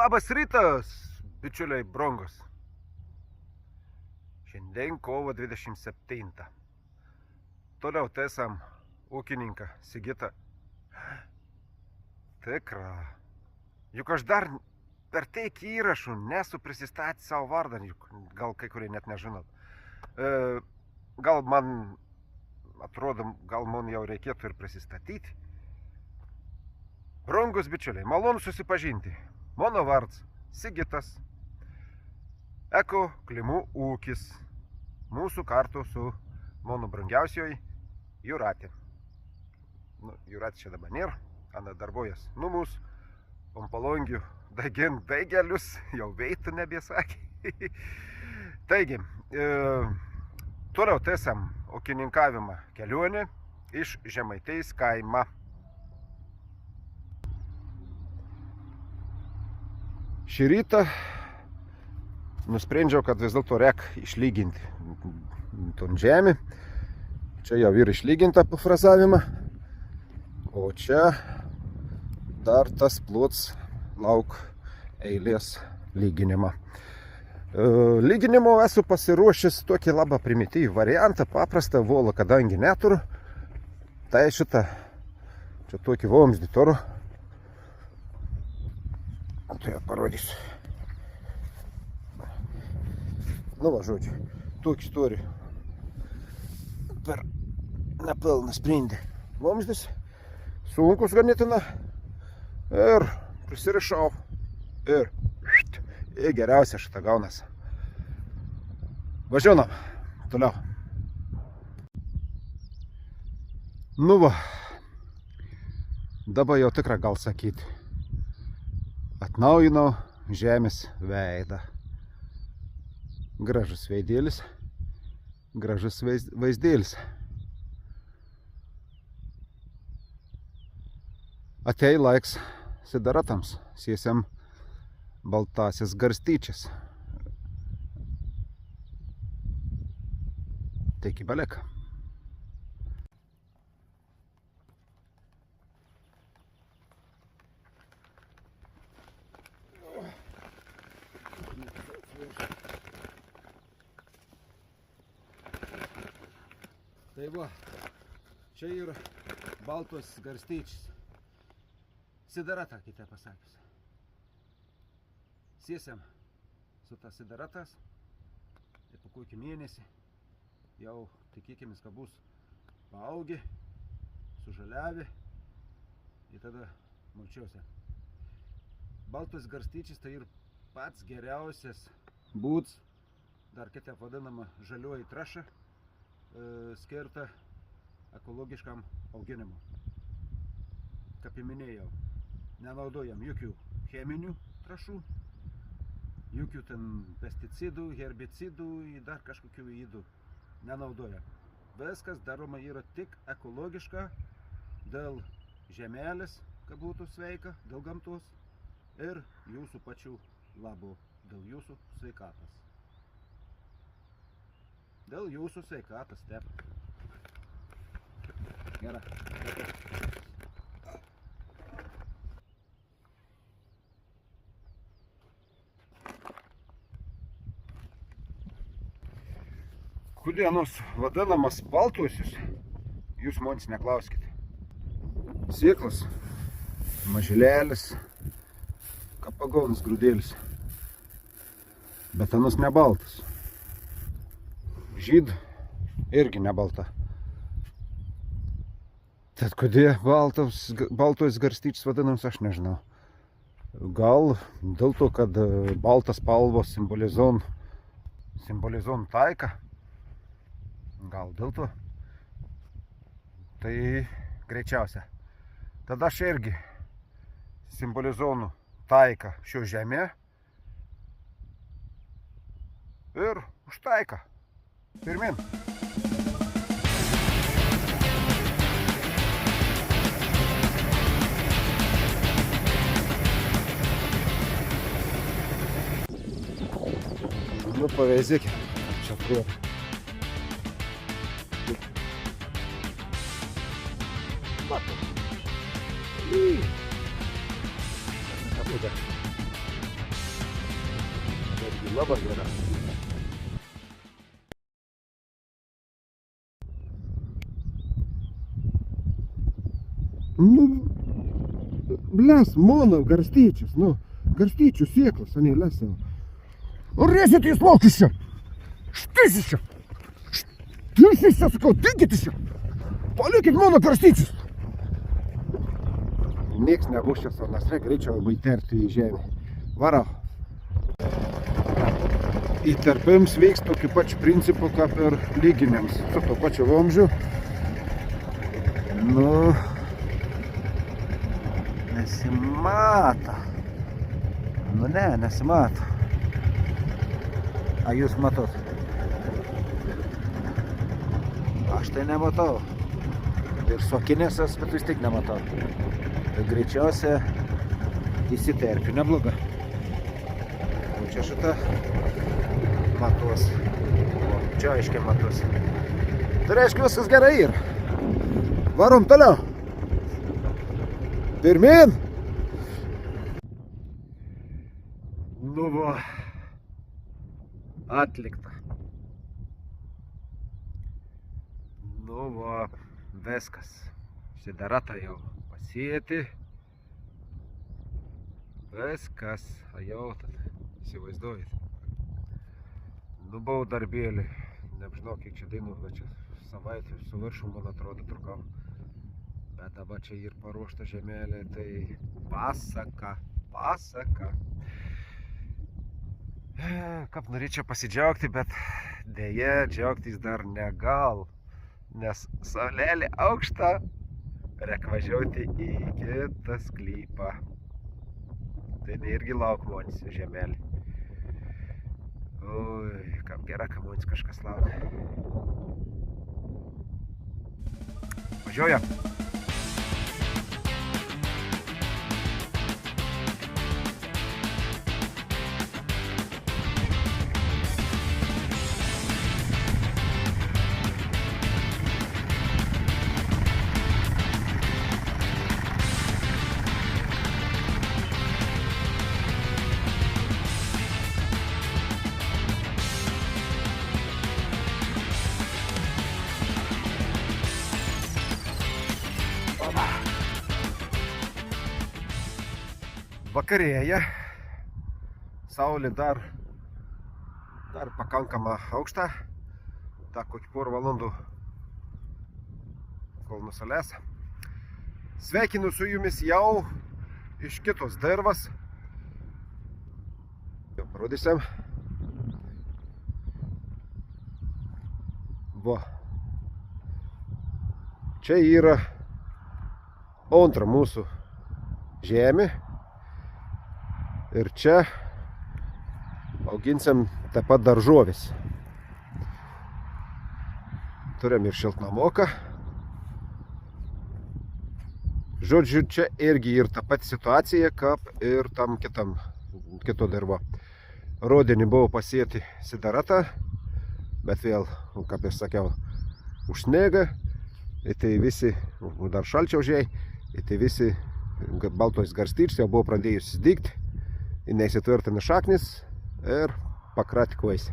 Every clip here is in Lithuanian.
Labas rytas, bičiuliai brangūs. Šiandien kovo 27. Toliau tęsiam ūkininką Sigitą. Tikra. Juk aš dar per tiek įrašų nesu prisistatęs savo vardą, juk gal kai kurie net nežinot. Gal man atrodo, gal man jau reikėtų ir prisistatyti. Brangūs bičiuliai, malonu susipažinti. Mano vardas Sigitas. Eko Klimų ūkis. Mūsų kartu su mano brangiausioji Jūratė. Jūratė čia dabar nėra, Ana darbojas. Mūsų Pampalongių daigelius jau veitų nebesakė. Taigi, toliau tęsiam ūkininkavimą kelionę iš Žemaitės kaimą. Šį rytą nusprendžiau, kad vis dėlto reik išlyginti ton žemę. Čia jau yra išlyginta po frazavimą, o čia dar tas plots lauk eilės lyginimą. Lyginimo esu pasiruošęs tokį labai primityvų variantą, paprastą volą, kadangi neturiu. Tai šitą, čia tokį vamzdį turiu. Tai jau parodysiu. Nu va, žodžiu, tokį turi per nepilną sprindį vamzdis, sunkus ganėtina, ir prisirišau ir geriausia šitą gaunas. Važiuojam toliau. Nu va, dabar jau tikra gal sakyti. Atnaujinau žemės veidą. Gražus veidėlis, gražus vaizdėlis. Atei laiks sidaratams, sėsiam baltasis garstyčias. Teiki balek. Tai va, čia yra baltos garstyčias. Sidarata, kitą pasakius. Sėsiam su ta sidaratas ir po kokį mėnesį jau tikėkimės, kad bus paaugi, sužaliavi ir tada mulčiuose. Baltos garstyčias tai ir pats geriausias būdas, dar kitaip vadinama žalioji trąša, skirta ekologiškam auginimui. Kaip minėjau, nenaudojam jokių cheminių trąšų, jokių ten pesticidų, herbicidų ir dar kažkokių įdų nenaudojam. Viskas daroma yra tik ekologiška, dėl žemelės, kad būtų sveika, dėl gamtos ir jūsų pačių labo, dėl jūsų sveikatos. Dėl jūsų sveikatos, taip. Gerai. Kodėl vadinamas baltuosius, jūs manęs neklauskite. Sėklas, mažylelis, kaip pagaunas grūdėlis, bet anas ne baltas. Žyd irgi ne balta. Tad kodėl baltos garstyčias vadinams, aš nežinau. Gal dėl to, kad baltas spalvos simbolizon taiką. Gal dėl to. Tai greičiausia. Tada aš irgi simbolizonu taiką šio žemė ir už taiką. Pirmin. Nu, paveizėkime. Čia prie. Matom. Nebūdė. Labai gera. Nu, les, mono, garstyčius, nu, garstyčių sėklas, ane, les savo. Rėsit jūs laukis čia! Štysis čia! Štysis čia, sakau, tinkitys čia! Palikit mano garstyčius! Nieks nebus čia, o mes reikia greičiau įterpti į žemę. Varau. Įterpims veiks tokiu pačiu principu, kaip ir lyginiams. Su to pačiu vamzdžiu. Nu, nesimato. Nu ne, nesimato. A jūs matot? Aš tai nematau. Ir sokinėsas, bet vis tik nematau. Tai greičiausia įsiterpiu nebloga. O čia šitą matos. O čia aiškiai matos. Tai reiškia viskas gerai yra. Varom toliau. Pirmin. Nu va. Atlikta. Nu va, viskas. Sidaratą jau pasėti. Viskas. Jau tada. Įsivaizduojat. Nu buvau darbėlį. Nežinau, kiek čia dainų, bet čia savaitę su viršum, man atrodo, trukau. Bet dabar čia ir paruošta žemelė, tai pasaka. Kaip norėčiau pasidžiaugti, bet dėja džiaugtis dar negal, nes saulelė aukšta, reikia važiuoti į kitą sklypą. Tai irgi lauk monis žemelė. Oi, kaip gera, kad monis kažkas laukia. Važiuojam. Vakarėja, saulė dar pakankama aukšta, tak kokį porą valandų kol nusalės. Sveikinu su jumis jau iš kitos dirvas. Jau parodysim. Va. Čia yra antra mūsų žemė. Ir čia auginsim taip pat daržovės. Turim ir šiltnamoką. Žodžiu, čia irgi ir ta pati situacija, kaip ir tam kito dirbo. Rudenį buvo pasėti sidaratą, bet vėl, kaip ir sakiau, užsnega. Tai visi, dar šalčia užėjai, tai visi baltos garstyčios jau buvo pradėjusi dygti. Neįsitvirtina šaknis ir pakratė kojas.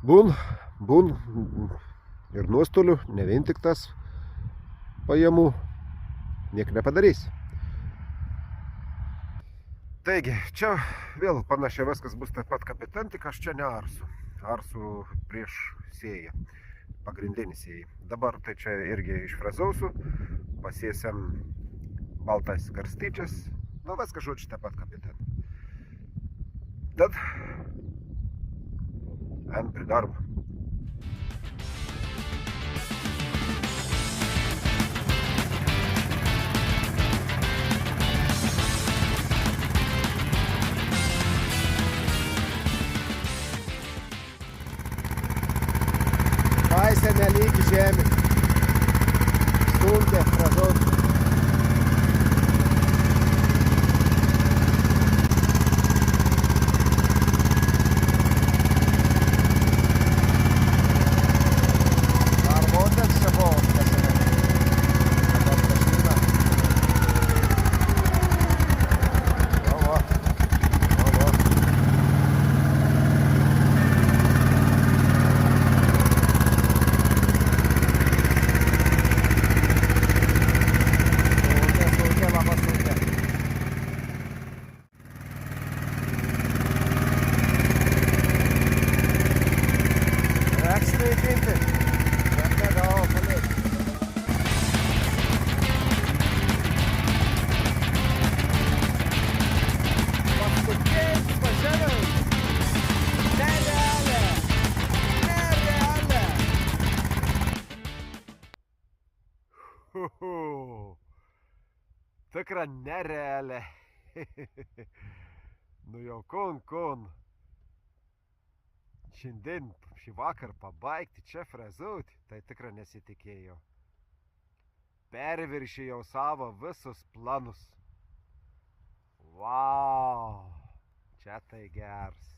Būn ir nuostolių, ne vien tik tas pajamų, niek nepadarys. Taigi, čia vėl panašiai viskas bus taip pat kaip ten, tik aš čia nearsiu. Arsiu prieš sėją, pagrindinį sėją. Dabar tai čia irgi išfrezausiu, pasėsiam baltas garstyčias. Nu, viskas žodžiu taip pat kaip ten. Tad, ant prie darbo. Paisė nelygi žemė. Stumdė, fražos. Tikra nerealė. Nu jau kun. Šiandien, šį vakar pabaigti čia frezuoti, tai tikrai nesitikėjau. Perviršėjau savo visus planus. Vau, čia tai geras.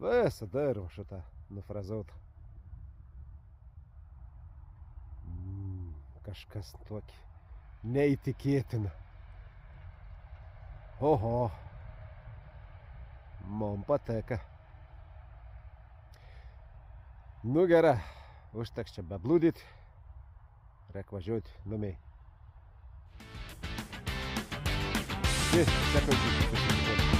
Visada ir šitą nufrezuotą. Kažkas tokį neįtikėtina. Oho, man pateka. Nu gerai, užteks čia beblūdyti. Reik važiuoti namiai. Sekau,